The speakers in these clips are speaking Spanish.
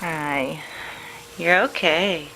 Hi, you're okay.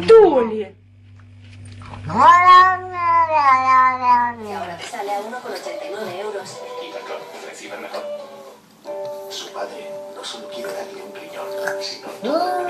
¡Dule! Y ahora te sale a 1,89 €. Y Macron recibe mejor. Su padre no solo quiere darle un riñón, sino todo.